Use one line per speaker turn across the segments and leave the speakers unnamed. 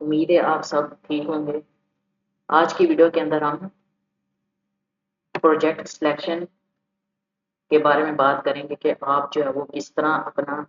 उम्मीद है आप सब ठीक होंगे। आज की वीडियो के अंदर हम प्रोजेक्ट सिलेक्शन के बारे में बात करेंगे कि आप जो है वो किस तरह अपना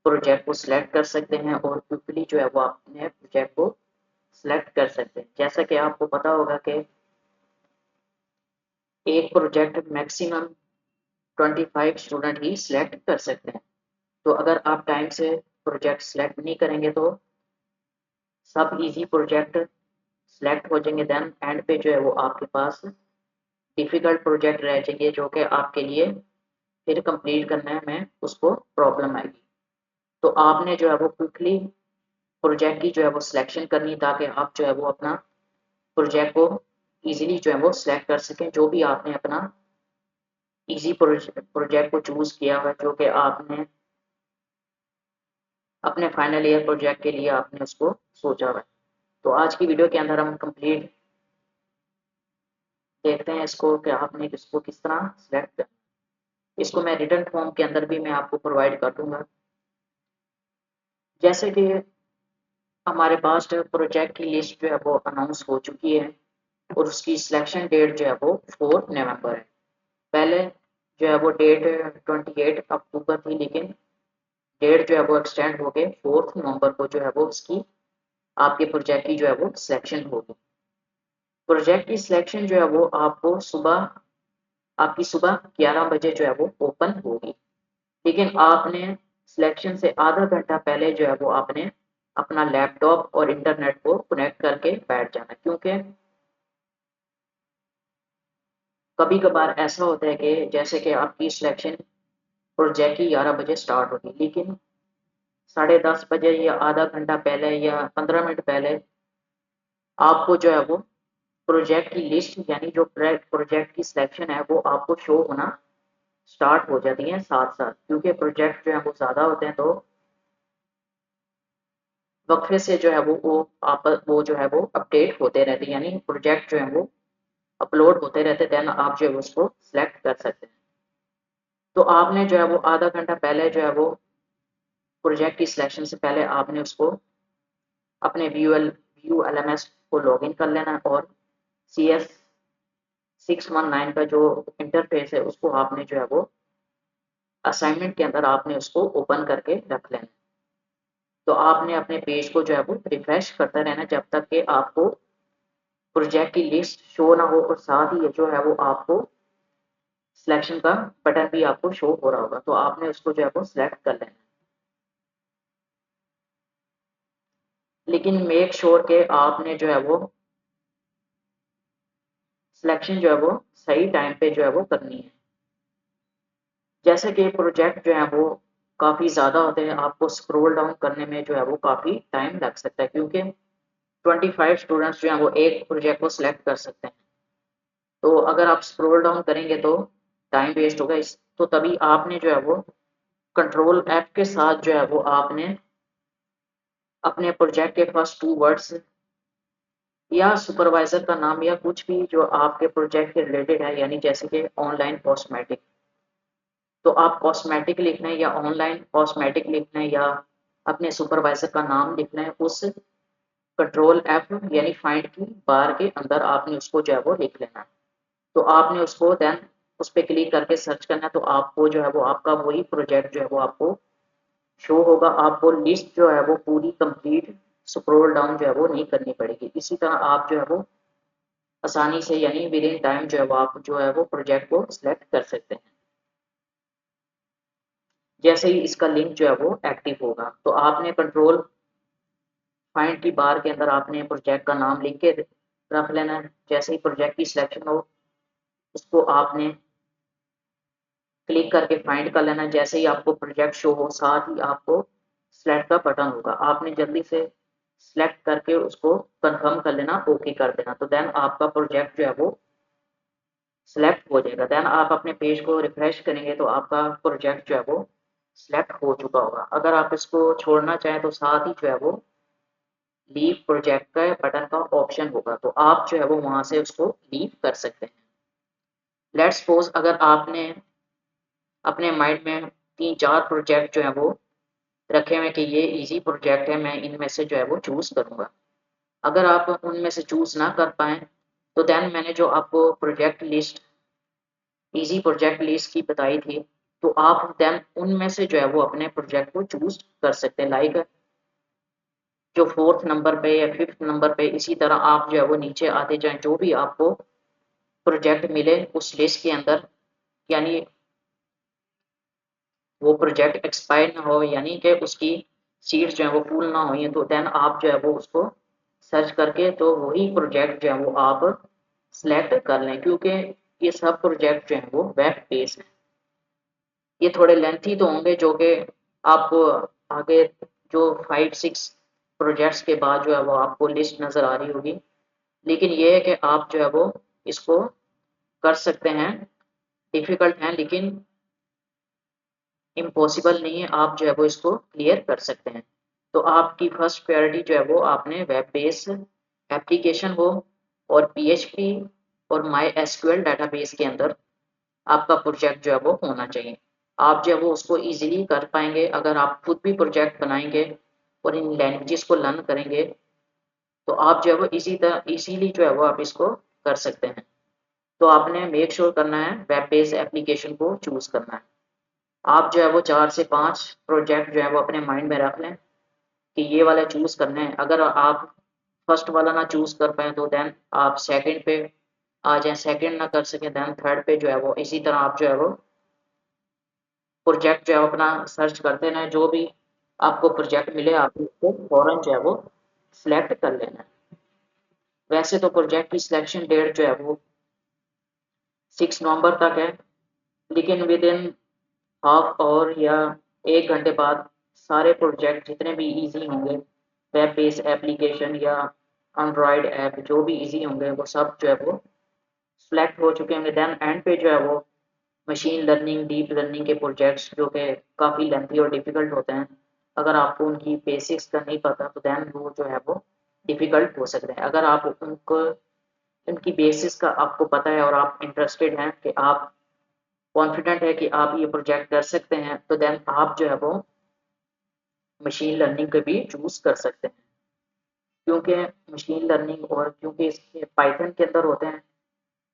प्रोजेक्ट को सिलेक्ट कर सकते हैं और क्विकली जो है वो अपने प्रोजेक्ट को सिलेक्ट कर सकते हैं। जैसा कि आपको पता होगा कि एक प्रोजेक्ट मैक्सिमम 25 स्टूडेंट ही सिलेक्ट कर सकते हैं। तो अगर आप टाइम से प्रोजेक्ट सिलेक्ट नहीं करेंगे तो सब इजी प्रोजेक्ट सिलेक्ट हो जाएंगे, देन एंड पे जो है वो आपके पास डिफ़िकल्ट प्रोजेक्ट रह जाएंगे जो कि आपके लिए फिर कंप्लीट करने में उसको प्रॉब्लम आएगी। तो आपने जो है वो क्विकली प्रोजेक्ट की जो है वो सिलेक्शन करनी, ताकि आप जो है वो अपना प्रोजेक्ट को इजीली जो है वो सिलेक्ट कर सकें। जो भी आपने अपना इजी प्रोजेक्ट को चूज़ किया हुआ, जो कि आपने अपने फाइनल ईयर प्रोजेक्ट के लिए आपने उसको सोचा हुआ है। तो आज की वीडियो के अंदर हम कंप्लीट देखते हैं इसको कि आपने इसको किस तरह सिलेक्ट करना। इसको मैं रिटन फॉर्म के अंदर भी मैं आपको प्रोवाइड कर दूंगा। जैसे कि हमारे पास प्रोजेक्ट की लिस्ट जो है वो अनाउंस हो चुकी है और उसकी सिलेक्शन डेट जो है वो 4 नवंबर है। पहले जो है वो डेट 28 अक्टूबर थी, लेकिन डेट जो है वो एक्सटेंड हो गए 4 नवंबर को जो है वो उसकी आपके प्रोजेक्ट की जो है वो सिलेक्शन होगी। प्रोजेक्ट की सिलेक्शन जो है वो आपको आपकी सुबह 11 बजे जो है वो ओपन होगी, लेकिन आपने सिलेक्शन से आधा घंटा पहले जो है वो आपने अपना लैपटॉप और इंटरनेट को कनेक्ट करके बैठ जाना, क्योंकि कभी कभार ऐसा होता है कि जैसे कि आपकी सिलेक्शन प्रोजेक्ट की 11 बजे स्टार्ट होगी, लेकिन 10:30 बजे या आधा घंटा पहले या 15 मिनट पहले आपको जो है वो प्रोजेक्ट की लिस्ट यानी जो प्रोजेक्ट की सिलेक्शन है वो आपको शो होना स्टार्ट हो जाती है साथ साथ, क्योंकि प्रोजेक्ट जो है वो ज़्यादा होते हैं, तो वक्फे से जो है वो जो है वो अपडेट होते रहते हैं, यानी प्रोजेक्ट जो है वो अपलोड होते रहते, देन आप जो है उसको सिलेक्ट कर सकते हैं। तो आपने जो है वो आधा घंटा पहले जो है वो प्रोजेक्ट की सिलेक्शन से पहले आपने उसको अपने व्यू LMS को लॉगिन कर लेना और CS619 का जो इंटरफेस है उसको आपने जो है वो असाइनमेंट के अंदर आपने उसको ओपन करके रख लेना। तो आपने अपने पेज को जो है वो रिफ्रेश करते रहना जब तक कि आपको प्रोजेक्ट की लिस्ट शो ना हो, और साथ ही जो है वो आपको सिलेक्शन का बटन भी आपको शो हो रहा होगा, तो आपने उसको जो है वो सिलेक्ट कर लेना। लेकिन मेक श्योर के आपने जो है वो सिलेक्शन जो है वो सही टाइम पे जो है वो करनी है। जैसे कि प्रोजेक्ट जो है वो काफ़ी ज़्यादा होते हैं, आपको स्क्रॉल डाउन करने में जो है वो काफ़ी टाइम लग सकता है, क्योंकि 25 स्टूडेंट्स जो हैं वो एक प्रोजेक्ट को सिलेक्ट कर सकते हैं। तो अगर आप स्क्रॉल डाउन करेंगे तो टाइम वेस्ट होगा। इस तो तभी आपने जो है वो कंट्रोल F के साथ जो है वो आपने अपने प्रोजेक्ट के फर्स्ट 2 वर्ड्स या सुपरवाइजर का नाम या कुछ भी जो आपके प्रोजेक्ट के रिलेटेड है, यानी जैसे कि ऑनलाइन कॉस्मेटिक, तो आप कॉस्मेटिक लिखना है या ऑनलाइन कॉस्मेटिक लिखना है या अपने सुपरवाइजर का नाम लिखना है, उस कंट्रोल F यानी फाइंड की बार के अंदर आपने उसको जो है वो लिख लेना है। तो आपने उसको देन उस पर क्लिक करके सर्च करना है, तो आपको जो है वो आपका वही प्रोजेक्ट जो है वो आपको शो होगा। आपको लिस्ट जो है वो पूरी कंप्लीट स्क्रॉल डाउन जो है वो नहीं करनी पड़ेगी। इसी तरह आप जो है वो आसानी से यानी विद इन टाइम जो है वो आप जो है वो प्रोजेक्ट को सिलेक्ट कर सकते हैं। जैसे ही इसका लिंक जो है वो एक्टिव होगा, तो आपने कंट्रोल फाइंड की बार के अंदर आपने प्रोजेक्ट का नाम लिख के रख लेना है। जैसे ही प्रोजेक्ट की सिलेक्शन हो उसको आपने क्लिक करके फाइंड कर लेना। जैसे ही आपको प्रोजेक्ट शो हो साथ ही आपको सिलेक्ट का बटन होगा, आपने जल्दी से सिलेक्ट करके उसको कंफर्म कर लेना, ओके कर देना, तो देन आपका प्रोजेक्ट जो है वो सिलेक्ट हो जाएगा। देन आप अपने पेज को रिफ्रेश करेंगे तो आपका प्रोजेक्ट जो है वो सिलेक्ट हो चुका होगा। अगर आप इसको छोड़ना चाहें तो साथ ही जो है वो लीव प्रोजेक्ट का बटन का ऑप्शन होगा, तो आप जो है वो वहां से उसको लीव कर सकते हैं। लेट्स सपोज अगर आपने अपने माइंड में 3-4 प्रोजेक्ट जो है वो रखे हुए कि ये इजी प्रोजेक्ट है, मैं इनमें से जो है वो चूज करूंगा, अगर आप उनमें से चूज़ ना कर पाएँ तो देन मैंने जो आपको project list easy project list की बताई थी, तो आप देन उनमें से जो है वो अपने प्रोजेक्ट को चूज़ कर सकते हैं। लाइक जो 4th नंबर पे या 5th नंबर पे, इसी तरह आप जो है वो नीचे आते जाएँ, जो भी आपको प्रोजेक्ट मिले उस लिस्ट के अंदर, यानी वो प्रोजेक्ट एक्सपायर ना हो, यानी कि उसकी सीट्स जो है वो फुल ना हुई हैं, तो देन आप जो है वो उसको सर्च करके तो वही प्रोजेक्ट जो है वो आप सेलेक्ट कर लें, क्योंकि ये सब प्रोजेक्ट जो हैं वो वेब बेस्ड हैं। ये थोड़े लेंथी तो होंगे, जो कि आपको आगे जो 5-6 प्रोजेक्ट्स के बाद जो है वो आपको लिस्ट नज़र आ रही होगी, लेकिन ये है कि आप जो है वो इसको कर सकते हैं। डिफ़िकल्ट हैं लेकिन इम्पॉसिबल नहीं है, आप जो है वो इसको क्लियर कर सकते हैं। तो आपकी फर्स्ट प्रायोरिटी जो है वो आपने वेब बेस एप्लीकेशन हो और पीएचपी और माई एसक्यूएल डेटाबेस के अंदर आपका प्रोजेक्ट जो है वो होना चाहिए। आप जो है वो उसको ईज़िली कर पाएँगे अगर आप खुद भी प्रोजेक्ट बनाएँगे और इन लैंग्वेजेस को लर्न करेंगे, तो आप जो है वो ईज़िली जो है वो आप इसको कर सकते हैं। तो आपने मेक श्योर करना है वेब बेस्ड एप्लीकेशन को चूज़ करना है। आप जो है वो 4 से 5 प्रोजेक्ट जो है वो अपने माइंड में रख लें कि ये वाला चूज़ करना है। अगर आप फर्स्ट वाला ना चूज़ कर पाएँ तो देन आप सेकंड पे आ जाएँ, सेकंड ना कर सकें देन थर्ड पे जो है वो इसी तरह आप जो है वो प्रोजेक्ट जो है अपना सर्च करते रहें, जो भी आपको प्रोजेक्ट मिले आप उसको फ़ौरन जो है वो सिलेक्ट कर लेना है। वैसे तो प्रोजेक्ट की सिलेक्शन डेट जो है वो 6 नवंबर तक है, लेकिन विदिन हाफ आवर या 1 घंटे बाद सारे प्रोजेक्ट जितने भी ईज़ी होंगे, वेब बेस्ड एप्लीकेशन या एंड्रॉयड ऐप जो भी ईज़ी होंगे वो सब जो है वो सिलेक्ट हो चुके होंगे। देन एंड पे जो है वो मशीन लर्निंग, डीप लर्निंग के प्रोजेक्ट्स जो कि काफ़ी लेंथी और डिफ़िकल्ट होते हैं, अगर आपको उनकी बेसिक्स का नहीं पता तो देन वो जो है वो डिफ़िकल्ट हो सकते हैं। अगर आप उनको उनकी बेसिस का आपको पता है और आप इंटरेस्टेड हैं कि आप कॉन्फिडेंट है कि आप ये प्रोजेक्ट कर सकते हैं, तो देन आप जो है वो मशीन लर्निंग को भी चूज़ कर सकते हैं। क्योंकि मशीन लर्निंग और क्योंकि इसके पाइथन के अंदर होते हैं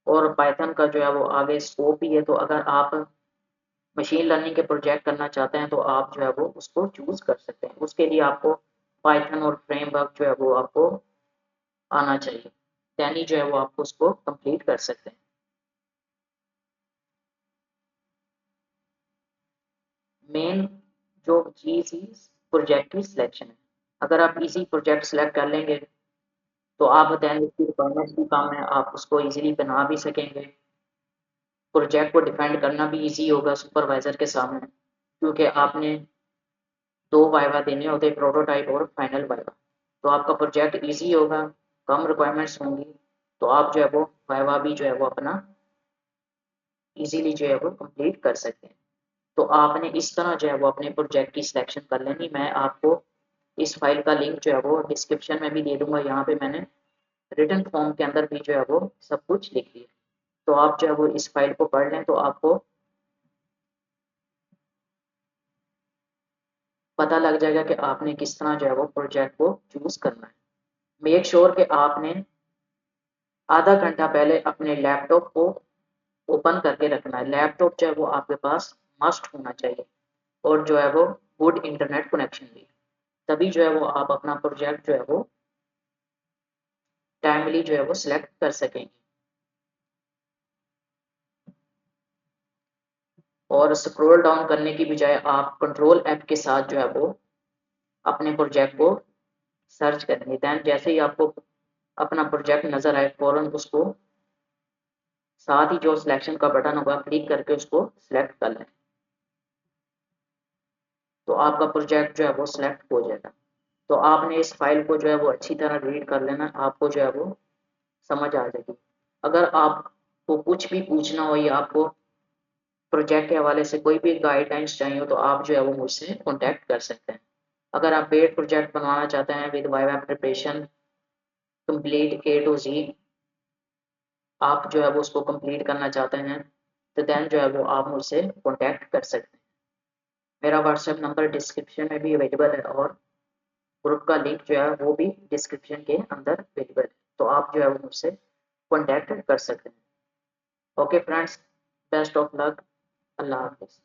और पाइथन का जो है वो आगे स्कोप ही है, तो अगर आप मशीन लर्निंग के प्रोजेक्ट करना चाहते हैं तो आप जो है वो उसको चूज़ कर सकते हैं। उसके लिए आपको पाइथन और फ्रेमवर्क जो है वो आपको आना चाहिए, देन ही जो है वो आप उसको कंप्लीट कर सकते हैं। मेन जो चीज़ ही प्रोजेक्ट की सिलेक्शन है। अगर आप इजी प्रोजेक्ट सेलेक्ट कर लेंगे तो आप देन उसकी रिक्वायरमेंट्स भी कम है, आप उसको इजीली बना भी सकेंगे। प्रोजेक्ट को डिफेंड करना भी इजी होगा सुपरवाइजर के सामने, क्योंकि आपने 2 वाइवा देने होते हैं, प्रोटोटाइप और फाइनल वाइवा। तो आपका प्रोजेक्ट इजी होगा, कम रिक्वायरमेंट्स होंगी, तो आप जो है वो वाइवा भी जो है वो अपना इजीली जो है वो कंप्लीट कर सकते हैं। तो आपने इस तरह जो है वो अपने प्रोजेक्ट की सिलेक्शन कर लेनी। मैं आपको इस फाइल का लिंक जो है वो डिस्क्रिप्शन में भी दे दूंगा, यहाँ पे मैंने रिटन फॉर्म के अंदर भी जो है वो सब कुछ लिख दिया। तो आप जो है वो इस फाइल को पढ़ लें तो आपको पता लग जाएगा कि आपने किस तरह जो है वो प्रोजेक्ट को चूज करना है। मेक श्योर कि आपने आधा घंटा पहले अपने लैपटॉप को ओपन करके रखना है। लैपटॉप जो है वो आपके पास मस्ट होना चाहिए और जो है वो गुड इंटरनेट कनेक्शन भी, तभी जो है वो आप अपना प्रोजेक्ट जो है वो टाइमली जो है वो सिलेक्ट कर सकेंगे। और स्क्रॉल डाउन करने की बजाय आप कंट्रोल ऐप के साथ जो है वो अपने प्रोजेक्ट को सर्च करेंगे। दैन जैसे ही आपको अपना प्रोजेक्ट नज़र आए फ़ौरन उसको साथ ही जो सिलेक्शन का बटन होगा क्लिक करके उसको सिलेक्ट कर लें, तो आपका प्रोजेक्ट जो है वो सिलेक्ट हो जाएगा। तो आपने इस फाइल को जो है वो अच्छी तरह रीड कर लेना, आपको जो है वो समझ आ जाएगी। अगर आपको कुछ भी पूछना हो या आपको प्रोजेक्ट के हवाले से कोई भी गाइडलाइंस चाहिए हो तो आप जो है वो मुझसे कॉन्टैक्ट कर सकते हैं। अगर आप पेड प्रोजेक्ट बनवाना चाहते हैं with viva preparation complete A to Z, आप जो है वो उसको कंप्लीट करना चाहते हैं, तो देन जो है वो आप मुझसे कॉन्टैक्ट कर सकते हैं। मेरा व्हाट्सएप नंबर डिस्क्रिप्शन में भी अवेलेबल है और ग्रुप का लिंक जो है वो भी डिस्क्रिप्शन के अंदर अवेलेबल है, तो आप जो है वो मुझसे कॉन्टैक्ट कर सकते हैं। Okay friends, best of luck, अल्लाह हाफिज़।